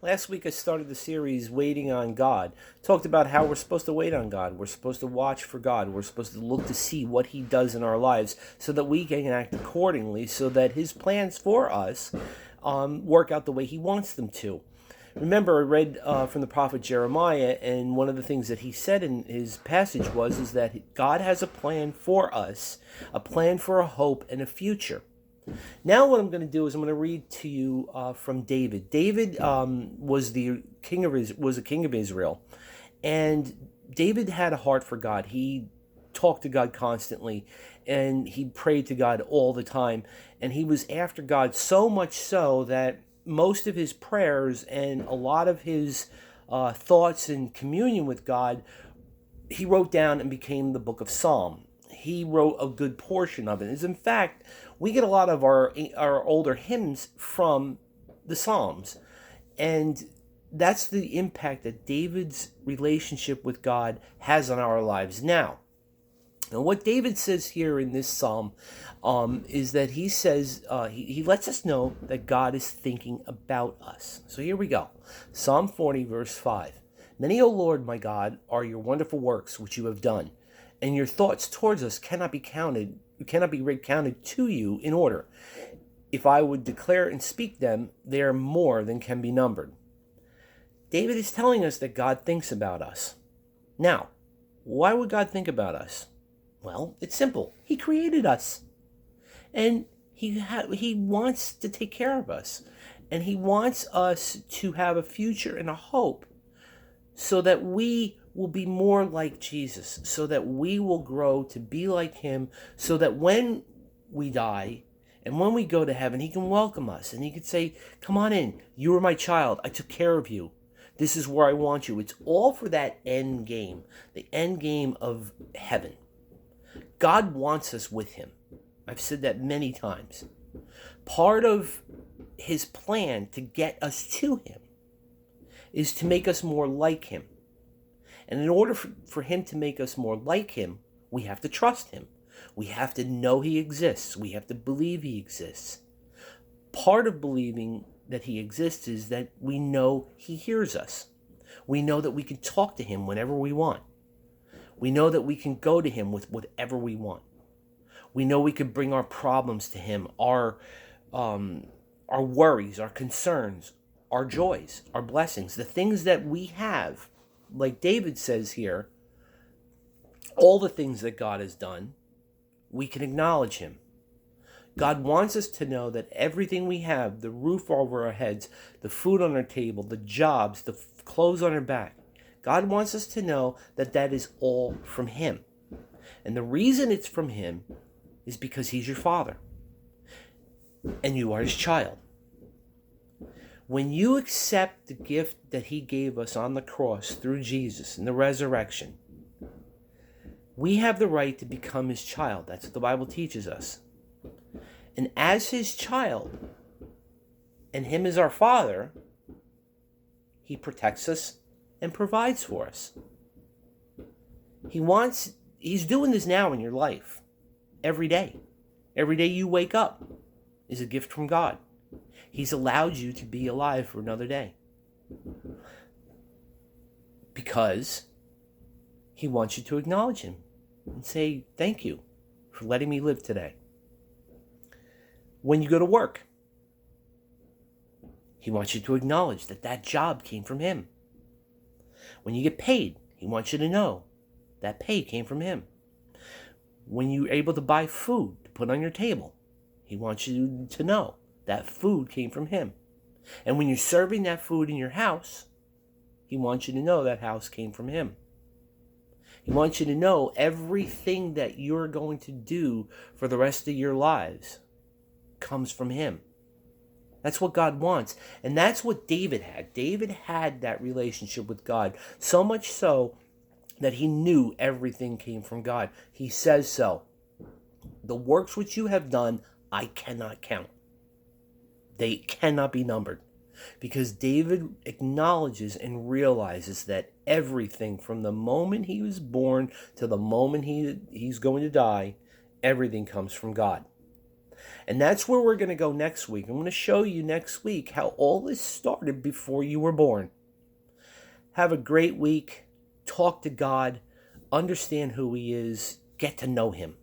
Last week I started the series Waiting on God. Talked about how we're supposed to wait on God. We're supposed to watch for God. We're supposed to look to see what He does in our lives so that we can act accordingly, so that His plans for us work out the way He wants them to. Remember, I read from the prophet Jeremiah, and one of the things that he said in his passage is that God has a plan for us, a plan for a hope and a future. Now what I'm going to do is I'm going to read to you from David. David was a king of Israel, and David had a heart for God. He talked to God constantly, and he prayed to God all the time, and he was after God so much so that most of his prayers and a lot of his thoughts and communion with God, he wrote down and became the book of Psalm. He wrote a good portion of it. As in fact, we get a lot of our older hymns from the Psalms. And that's the impact that David's relationship with God has on our lives now. And what David says here in this psalm is that he says, he lets us know that God is thinking about us. So here we go. Psalm 40, verse 5. Many, O Lord, my God, are your wonderful works which you have done, and your thoughts towards us cannot be recounted to you in order. If I would declare and speak them, they are more than can be numbered. David is telling us that God thinks about us. Now, why would God think about us? Well, it's simple. He created us. And he wants to take care of us. And he wants us to have a future and a hope so that we will be more like Jesus, so that we will grow to be like him, so that when we die and when we go to heaven, he can welcome us and he can say, come on in, you were my child, I took care of you. This is where I want you. It's all for that end game, the end game of heaven. God wants us with him. I've said that many times. Part of his plan to get us to him is to make us more like him. And in order for him to make us more like him, we have to trust him. We have to know he exists. We have to believe he exists. Part of believing that he exists is that we know he hears us. We know that we can talk to him whenever we want. We know that we can go to him with whatever we want. We know we can bring our problems to him, our worries, our concerns, our joys, our blessings, the things that we have. Like David says here, all the things that God has done, we can acknowledge him. God wants us to know that everything we have, the roof over our heads, the food on our table, the jobs, the clothes on our back, God wants us to know that that is all from him. And the reason it's from him is because he's your father. And you are his child. When you accept the gift that he gave us on the cross through Jesus and the resurrection, we have the right to become his child. That's what the Bible teaches us. And as his child, and him as our father, he protects us and provides for us. He's doing this now in your life. Every day. Every day you wake up is a gift from God. He's allowed you to be alive for another day. Because he wants you to acknowledge him and say, thank you for letting me live today. When you go to work, he wants you to acknowledge that that job came from him. When you get paid, he wants you to know that pay came from him. When you're able to buy food to put on your table, he wants you to know that food came from him. And when you're serving that food in your house, he wants you to know that house came from him. He wants you to know everything that you're going to do for the rest of your lives comes from him. That's what God wants. And that's what David had. David had that relationship with God, so much so that he knew everything came from God. He says so. The works which you have done, I cannot count. They cannot be numbered. Because David acknowledges and realizes that everything from the moment he was born to the moment he's going to die, everything comes from God. And that's where we're going to go next week. I'm going to show you next week how all this started before you were born. Have a great week. Talk to God. Understand who He is. Get to know Him.